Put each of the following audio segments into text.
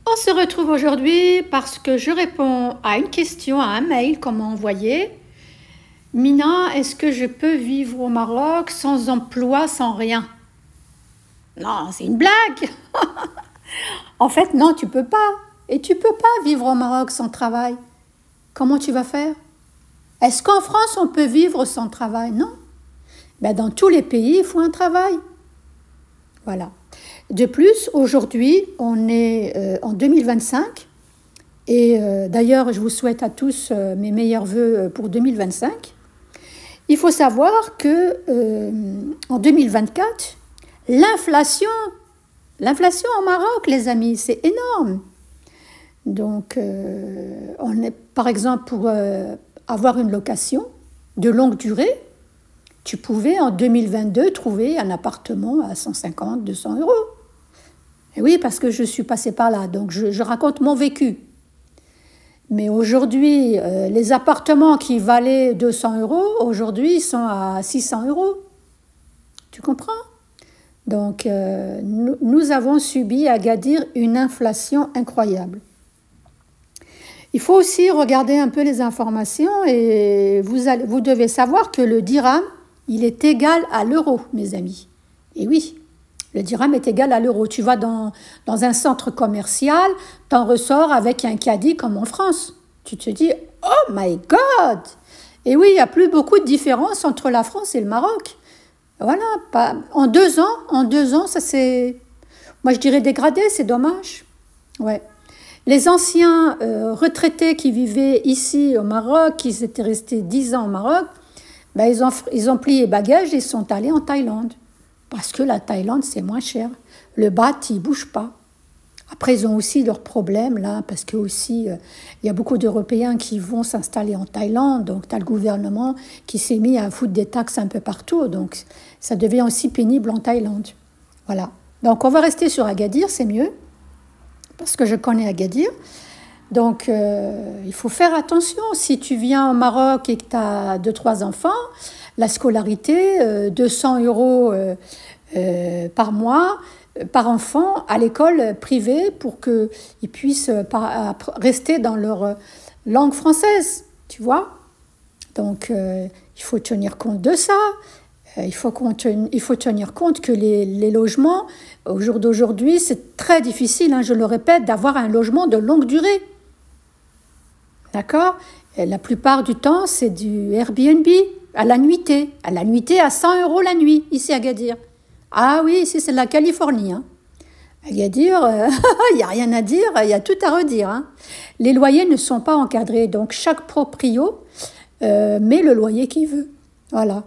On se retrouve aujourd'hui parce que je réponds à une question, à un mail qu'on m'a envoyé. Mina, est-ce que je peux vivre au Maroc sans emploi, sans rien? Non, c'est une blague. En fait, non, tu peux pas. Et tu peux pas vivre au Maroc sans travail. Comment tu vas faire? Est-ce qu'en France, on peut vivre sans travail? Non. Ben, dans tous les pays, il faut un travail. Voilà. De plus, aujourd'hui, on est en 2025 et d'ailleurs, je vous souhaite à tous mes meilleurs vœux pour 2025. Il faut savoir que en 2024, l'inflation au Maroc, les amis, c'est énorme. Donc, on est, par exemple, pour avoir une location de longue durée, tu pouvais en 2022 trouver un appartement à 150, 200 euros. Et oui, parce que je suis passée par là, donc je raconte mon vécu. Mais aujourd'hui, les appartements qui valaient 200 euros, aujourd'hui, ils sont à 600 euros. Tu comprends? Donc, nous avons subi à Agadir une inflation incroyable. Il faut aussi regarder un peu les informations et vous devez savoir que le dirham, il est égal à l'euro, mes amis. Et oui, le dirham est égal à l'euro. Tu vas dans un centre commercial, t'en ressors avec un caddie comme en France. Tu te dis, oh my God! Et oui, il n'y a plus beaucoup de différence entre la France et le Maroc. Voilà, en 2 ans, ça c'est, moi je dirais dégradé, c'est dommage. Ouais. Les anciens retraités qui vivaient ici au Maroc, qui étaient restés 10 ans au Maroc, ben ils ont plié bagages et sont allés en Thaïlande. Parce que la Thaïlande, c'est moins cher. Le baht, il ne bouge pas. Après, ils ont aussi leurs problèmes, là, parce que aussi, il y a beaucoup d'Européens qui vont s'installer en Thaïlande. Donc, tu as le gouvernement qui s'est mis à foutre des taxes un peu partout. Donc, ça devient aussi pénible en Thaïlande. Voilà. Donc, on va rester sur Agadir, c'est mieux, parce que je connais Agadir. Donc, il faut faire attention. Si tu viens au Maroc et que tu as 2-3 enfants, la scolarité, 200 euros par mois, par enfant, à l'école privée pour qu'ils puissent rester dans leur langue française, tu vois. Donc, il faut tenir compte de ça. Il faut tenir compte que les logements, au jour d'aujourd'hui, c'est très difficile, hein, je le répète, d'avoir un logement de longue durée. D'accord? Et la plupart du temps, c'est du Airbnb à la nuitée. À la nuitée, à 100 euros la nuit, ici à Agadir. Ah oui, ici, c'est la Californie. Hein. Agadir, il n'y a rien à dire, il y a tout à redire. Hein. Les loyers ne sont pas encadrés, donc chaque proprio met le loyer qu'il veut. Voilà.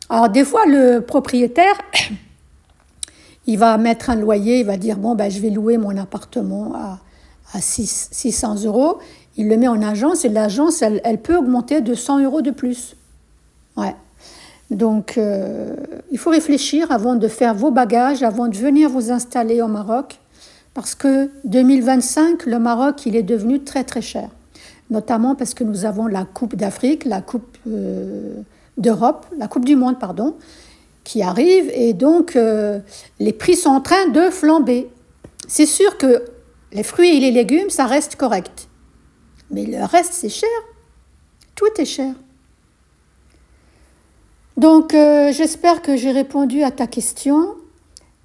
Alors, des fois, le propriétaire, il va mettre un loyer, il va dire, bon, ben, je vais louer mon appartement à 600 euros. Il le met en agence et l'agence, elle peut augmenter de 100 euros de plus. Ouais. Donc, il faut réfléchir avant de faire vos bagages, avant de venir vous installer au Maroc, parce que 2025, le Maroc, il est devenu très, très cher. Notamment parce que nous avons la Coupe d'Afrique, la Coupe d'Europe, la Coupe du Monde, pardon, qui arrive, et donc les prix sont en train de flamber. C'est sûr que les fruits et les légumes, ça reste correct. Mais le reste, c'est cher. Tout est cher. Donc, j'espère que j'ai répondu à ta question.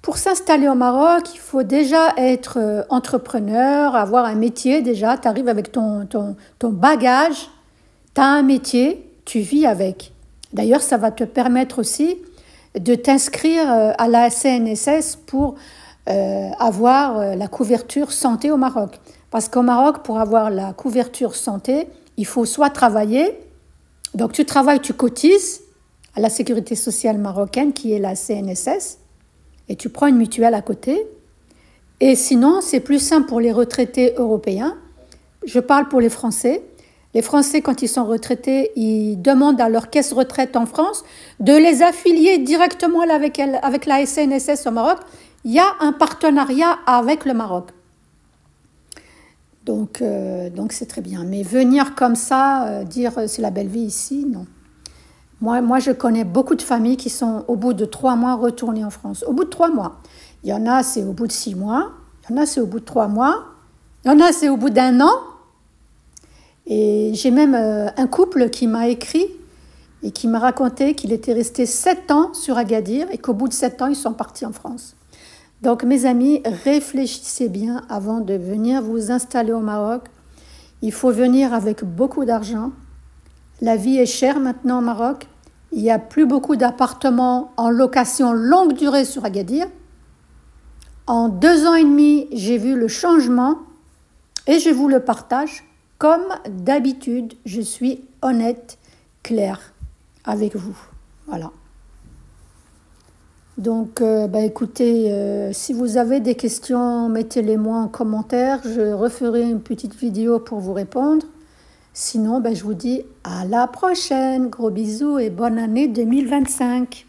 Pour s'installer au Maroc, il faut déjà être entrepreneur, avoir un métier déjà. Tu arrives avec ton bagage, tu as un métier, tu vis avec. D'ailleurs, ça va te permettre aussi de t'inscrire à la CNSS pour avoir la couverture santé au Maroc. Parce qu'au Maroc, pour avoir la couverture santé, il faut soit travailler, donc tu travailles, tu cotises à la sécurité sociale marocaine qui est la CNSS, et tu prends une mutuelle à côté. Et sinon, c'est plus simple pour les retraités européens. Je parle pour les Français. Les Français, quand ils sont retraités, ils demandent à leur caisse retraite en France de les affilier directement avec la CNSS au Maroc. Il y a un partenariat avec le Maroc. Donc c'est très bien. Mais venir comme ça, dire c'est la belle vie ici, non. Moi, je connais beaucoup de familles qui sont au bout de 3 mois retournées en France. Au bout de 3 mois. Il y en a, c'est au bout de 6 mois. Il y en a, c'est au bout de 3 mois. Non, non, c'est au bout d'un an. Et j'ai même un couple qui m'a écrit et qui m'a raconté qu'il était resté 7 ans sur Agadir et qu'au bout de 7 ans, ils sont partis en France. Donc, mes amis, réfléchissez bien avant de venir vous installer au Maroc. Il faut venir avec beaucoup d'argent. La vie est chère maintenant au Maroc. Il n'y a plus beaucoup d'appartements en location longue durée sur Agadir. En 2 ans et demi, j'ai vu le changement et je vous le partage. Comme d'habitude, je suis honnête, claire avec vous. Voilà. Donc, écoutez, si vous avez des questions, mettez-les-moi en commentaire. Je referai une petite vidéo pour vous répondre. Sinon, je vous dis à la prochaine. Gros bisous et bonne année 2025.